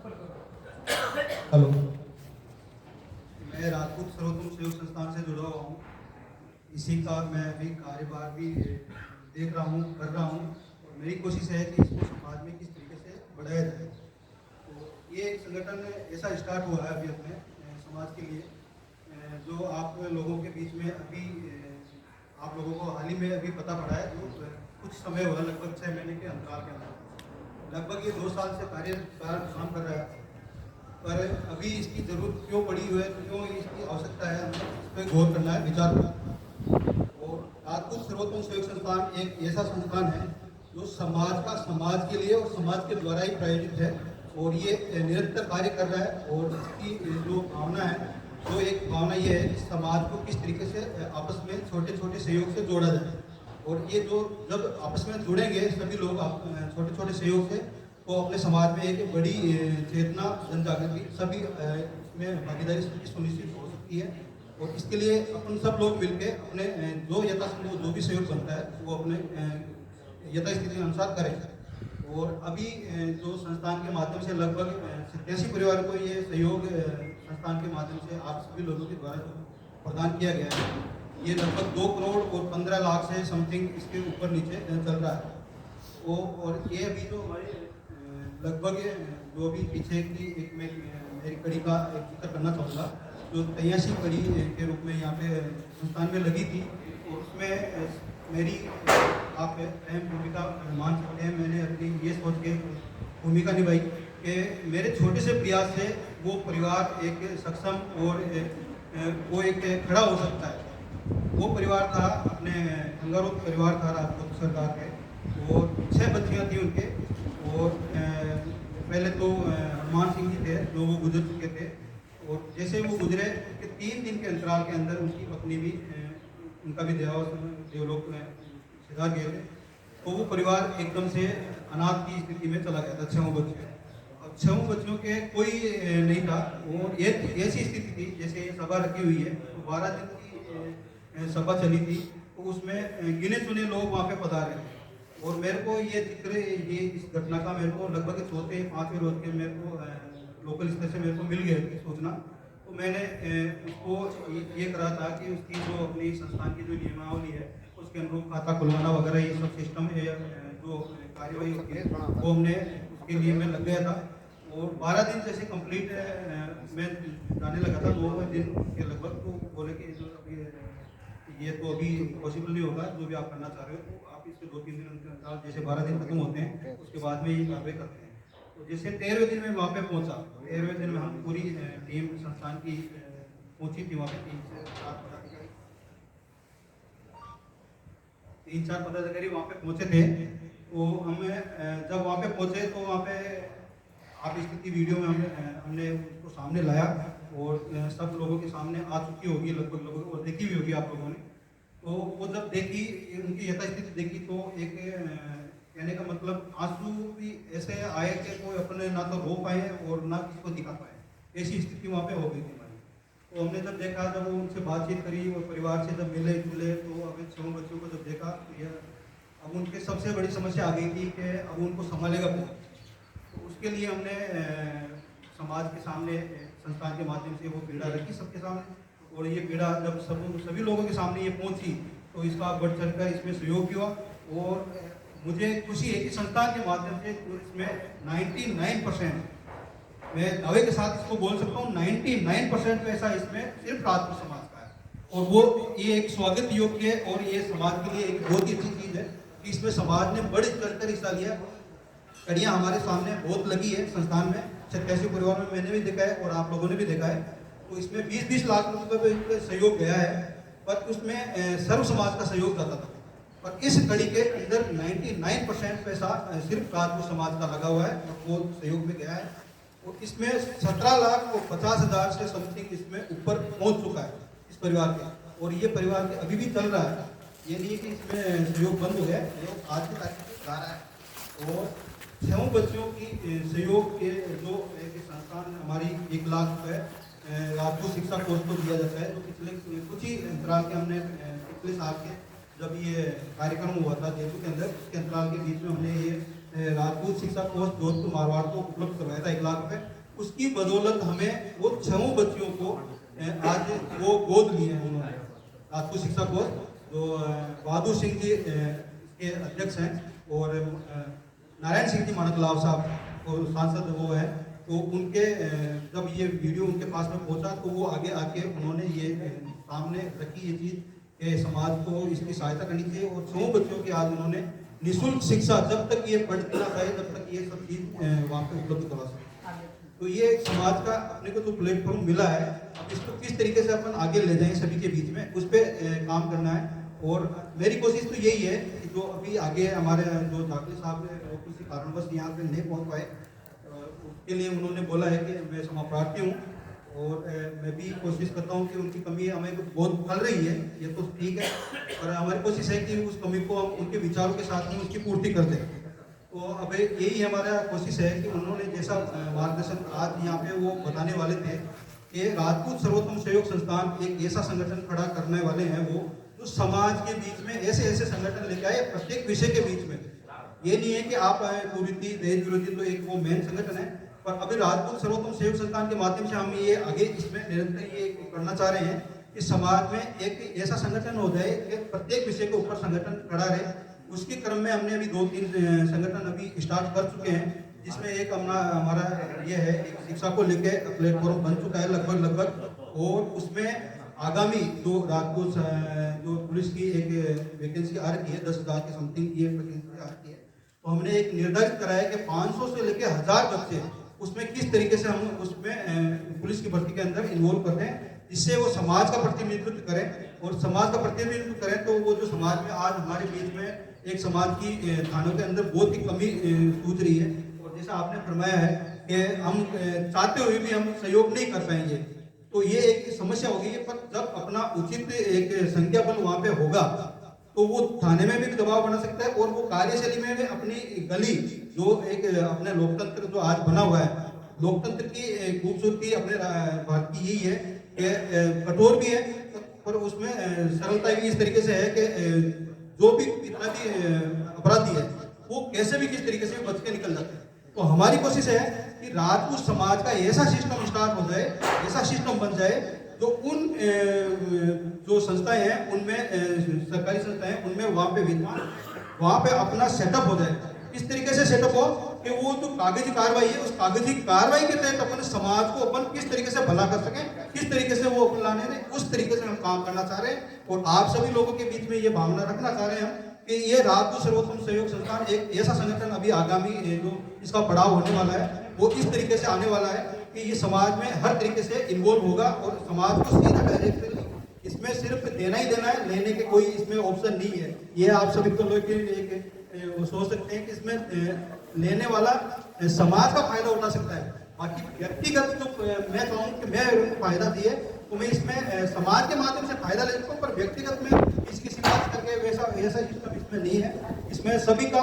Hello, मैं राजपूत सर्वोत्तम सहयोग संस्थान से जुड़ा हुआ हूँ। इसी का मैं अभी कार्यभार भी देख रहा हूँ, कर रहा हूँ, और मेरी कोशिश है कि इसको समाज में किस तरीके से बढ़ाया जाए। तो ये एक संगठन ऐसा स्टार्ट हुआ है अभी अपने समाज के लिए, जो आप लोगों के बीच में अभी आप लोगों को हाल ही में अभी पता पड़ा है, जो कुछ समय हुआ, लगभग 6 महीने के अंतराल के अंदर। लगभग ये 2 साल से काम कर रहा है, पर अभी इसकी जरूरत क्यों पड़ी हुई है, क्यों इसकी आवश्यकता है, हमें इस पर गौर करना है, विचार करना है। और राजपूत सर्वोत्तम सहयोग संस्थान एक ऐसा संस्थान है जो समाज का समाज के लिए और समाज के द्वारा ही प्रायोजित है, और ये निरंतर कार्य कर रहा है। और इसकी जो भावना है, जो एक भावना ये है कि समाज को किस तरीके से आपस में छोटे छोटे सहयोग से जोड़ा जाए। और ये जो जब आपस में जुड़ेंगे सभी लोग छोटे छोटे सहयोग से, तो अपने समाज में एक बड़ी चेतना, जन जागृति, सभी इसमें भागीदारी सबकी सुनिश्चित हो सकती है। और इसके लिए अपन सब लोग मिलकर अपने जो यथासंभव जो भी सहयोग बनता है वो अपने यथास्थिति के अनुसार करें। और अभी जो संस्थान के माध्यम से लगभग 87 परिवार को ये सहयोग संस्थान के माध्यम से आप सभी लोगों के द्वारा प्रदान किया गया है। ये लगभग 2 करोड़ और 15 लाख से समथिंग इसके ऊपर नीचे चल रहा है। वो और ये अभी जो हमारे लगभग जो भी पीछे की एक मेरी कड़ी का एक जिक्र करना चाहूँगा, जो 83 कड़ी के रूप में यहाँ पे संस्थान में लगी थी, और उसमें मेरी आप अहम भूमिका मान सकते हैं। मैंने अपनी ये सोच के भूमिका निभाई कि मेरे छोटे से प्रयास से वो परिवार एक सक्षम और वो एक खड़ा हो सकता है। वो परिवार था अपने अंगारों परिवार था राजपूत सरकार के, और 6 बच्चियाँ थी उनके। और पहले तो हनुमान सिंह जी थे जो वो गुजर चुके थे, और जैसे वो गुजरे कि 3 दिन के अंतराल के अंदर उनकी पत्नी भी उनका भी देवलोक में सिधार गए थे। तो वो परिवार एकदम से अनाथ की स्थिति में चला गया था, 6 बच्चे। अब 6 बच्चों के कोई नहीं था, और ये ऐसी स्थिति थी जैसे ये सभा रखी हुई है, तो 12 दिन की सभा चली थी, तो उसमें गिने चुने लोग वहाँ पे पधारे थे। और मेरे को ये जिक्र ये इस घटना का मेरे को लगभग 4-5वें रोज के मेरे को लोकल स्तर से मेरे को मिल गया थी सूचना। तो मैंने उसको ये करा था कि उसकी जो अपनी संस्थान की जो नियमावली है उसके अनुरूप खाता खुलवाना वगैरह ये सब सिस्टम जो कार्यवाही होती है वो हमने उसके लिए मैं लग गया था। और 12 दिन जैसे कंप्लीट मैं जाने लगा था, 2 दिन के लगभग, तो बोले कि जो अभी ये तो अभी पॉसिबल नहीं होगा, जो भी आप करना चाह रहे हो तो आप इसके 2-3 दिन अंतराल, जैसे 12 दिन खत्म होते हैं उसके बाद में ये कार्रवाई करते हैं। तो जैसे 13वें दिन में वहाँ पे पहुँचा, 13वें दिन में हम पूरी टीम संस्थान की पहुँची थी वहाँ पे। 3-4 पदाधिकारी वहाँ पे पहुँचे थे। तो हमें जब वहाँ पे पहुँचे तो वहाँ पे आप स्थिति वीडियो में हमने उसको सामने लाया, और सब लोगों के सामने आ चुकी होगी लगभग लोगों को, और देखी भी होगी आप लोगों ने। तो वो जब देखी, उनकी यथास्थिति देखी, तो एक कहने का मतलब आंसू भी ऐसे आए कि कोई अपने ना तो रो पाए और ना किसी को दिखा पाए, ऐसी स्थिति वहाँ पे हो गई थी हमारी। तो हमने जब देखा, जब वो उनसे बातचीत करी और परिवार से जब मिले जुले, तो अभी 6 बच्चों को जब देखा, अब उनके सबसे बड़ी समस्या आ गई थी कि अब उनको संभालेगा कौन। तो उसके लिए हमने समाज के सामने संस्थान के माध्यम से वो पीड़ा रखी सबके सामने, और ये पीड़ा जब सभी लोगों के सामने ये पहुंची, तो इसका बढ़ चढ़कर इसमें सहयोग हुआ। और मुझे खुशी है कि संस्थान के माध्यम से इसमें 99% मैं दावे के साथ इसको बोल सकता हूँ, 99% पैसा इसमें सिर्फ राजपूत समाज का है। और वो ये एक स्वागत योग्य है, और ये समाज के लिए एक बहुत ही अच्छी चीज़ है कि इसमें समाज ने बढ़ चढ़कर हिस्सा लिया। कड़ियाँ हमारे सामने बहुत लगी है संस्थान में, 87 परिवार में मैंने भी देखा है और आप लोगों ने भी देखा है। तो इसमें 20-20 लाख रुपये का सहयोग गया है, पर उसमें सर्व समाज का सहयोग जाता था। पर इस कड़ी के अंदर 99% पैसा सिर्फ राजपूत समाज का लगा हुआ है, और वो सहयोग में गया है। और इसमें 17,50,000 से समथिंग इसमें ऊपर पहुंच चुका है इस परिवार के, और ये परिवार के अभी भी चल रहा है। ये नहीं कि इसमें सहयोग बंद हो गया, सहयोग आज की तारीख में जा रहा है। और 6 बच्चों की सहयोग के जो एक संस्थान हमारी 1 लाख रुपये राजपूत शिक्षा कोर्स को दिया जाता है, जो पिछले कुछ ही अंतराल के हमने पिछले साल के जब ये कार्यक्रम हुआ था जयपुर के अंदर, उसके अंतराल के बीच में हमने ये राजपूत शिक्षा कोष जोधपुर मारवाड़ को उपलब्ध करवाया था 1 लाख रुपए। उसकी बदौलत हमें वो 6 बच्चियों को आज वो गोद लिए हैं उन्होंने। राजपूत शिक्षा कोष जो बहादुर सिंह जी के अध्यक्ष हैं और नारायण सिंह जी मानकलाव साहब और सांसद वो है, तो उनके जब ये वीडियो उनके पास में पहुंचा तो वो आगे आके उन्होंने ये सामने रखी ये चीज़ कि समाज को इसकी सहायता करनी चाहिए और 100 बच्चों की आज उन्होंने निःशुल्क शिक्षा जब तक ये पढ़ती ना पाए तब तक ये सब चीज़ वहाँ पे उपलब्ध करवा सकते। तो ये समाज का अपने को जो प्लेटफॉर्म मिला है, अब इसको किस तरीके से अपन आगे ले जाएं सभी के बीच में, उस पर काम करना है। और मेरी कोशिश तो यही है कि जो अभी आगे हमारे जो दाखिल साहब वो किसी कारणवश यहाँ पे नहीं पहुँच पाए, उसके लिए उन्होंने बोला है कि मैं क्षमा प्रार्थी हूँ और मैं भी कोशिश करता हूँ कि उनकी कमी हमें बहुत खल रही है, ये तो ठीक है, पर हमारी कोशिश है कि उस कमी को हम उनके विचारों के साथ में उसकी पूर्ति कर दें। तो अब यही हमारा कोशिश है कि उन्होंने जैसा मार्गदर्शन आज यहाँ पे वो बताने वाले थे कि राजपूत सर्वोत्तम सहयोग संस्थान एक ऐसा संगठन खड़ा करने वाले हैं वो जो समाज के बीच में ऐसे ऐसे संगठन लेके आए प्रत्येक विषय के बीच में। ये नहीं है कि आप कुरीति दहेज विरोधी तो एक वो मेन संगठन है, पर अभी राजपूत सर्वोत्तम सहयोग संस्थान के माध्यम से हम ये आगे इसमें निरंतर ये करना चाह रहे हैं कि समाज में एक ऐसा संगठन हो जाए कि प्रत्येक विषय के ऊपर संगठन खड़ा रहे। उसके क्रम में हमने अभी 2-3 संगठन अभी स्टार्ट कर चुके हैं, जिसमें एक हमारा ये है एक शिक्षा को लेके प्लेटफॉर्म बन चुका है लगभग, और उसमें आगामी जो राजपूत जो पुलिस की एक वैकेंसी आ रही है 10,000 के समथिंग ये वैकेंसी आ रही है, तो हमने एक निर्धारित करा है कि 500 से लेके 1000 बच्चे उसमें किस तरीके से हम उसमें पुलिस की भर्ती के अंदर इन्वॉल्व करते हैं, जिससे वो समाज का प्रतिनिधित्व करें। और समाज का प्रतिनिधित्व करें तो वो जो समाज में आज हमारे बीच में एक समाज की थानों के अंदर बहुत ही कमी सूझ रही है, और जैसा आपने फरमाया है कि हम चाहते हुए भी हम सहयोग नहीं कर पाएंगे, तो ये एक समस्या होगी। पर जब अपना उचित एक संख्या बल वहाँ पे होगा तो वो थाने में भी दबाव बना सकता है और वो कार्यशैली में भी अपनी गली जो एक अपने लोकतंत्र जो आज बना हुआ है, लोकतंत्र की खूबसूरती अपने भारत की यही है कि कठोर भी है पर उसमें सरलता भी इस तरीके से है कि जो भी कितना भी अपराधी है वो कैसे भी किस तरीके से बच के निकल जाते हैं। तो हमारी कोशिश है कि राजपूत समाज का ऐसा सिस्टम स्टार्ट हो जाए, ऐसा सिस्टम बन जाए जो उन जो संस्थाएं हैं उनमें सरकारी संस्थाएं उनमें वहाँ पे विद्यमान वहाँ पे अपना सेटअप हो जाए। इस तरीके से सेटअप हो कि वो जो कागजी कार्रवाई है उस कागजी कार्रवाई के तहत अपन समाज को अपन किस तरीके से भला कर सकें, किस तरीके से वो अपन लाने दें, उस तरीके से हम काम करना चाह रहे हैं। और आप सभी लोगों के बीच में ये भावना रखना चाह रहे हैं हम कि ये राजपूत सर्वोत्तम सहयोग संस्थान एक ऐसा संगठन अभी आगामी जो इसका पड़ाव होने वाला है वो इस तरीके से आने वाला है कि ये समाज में हर तरीके से इन्वॉल्व होगा और समाज को सीधा डायरेक्ट इसमें सिर्फ देना ही देना है, लेने के कोई इसमें ऑप्शन नहीं है। ये आप सभी को लोग वो सोच सकते हैं कि इसमें लेने वाला समाज का फायदा उठा सकता है। बाकी व्यक्तिगत जो मैं कहूँ कि मैं उनको फायदा दिए तो मैं इसमें समाज के माध्यम से फायदा ले सकता हूँ, पर व्यक्तिगत में किसी बात करके वैसा सिस्टम इसमें नहीं है। इसमें सभी का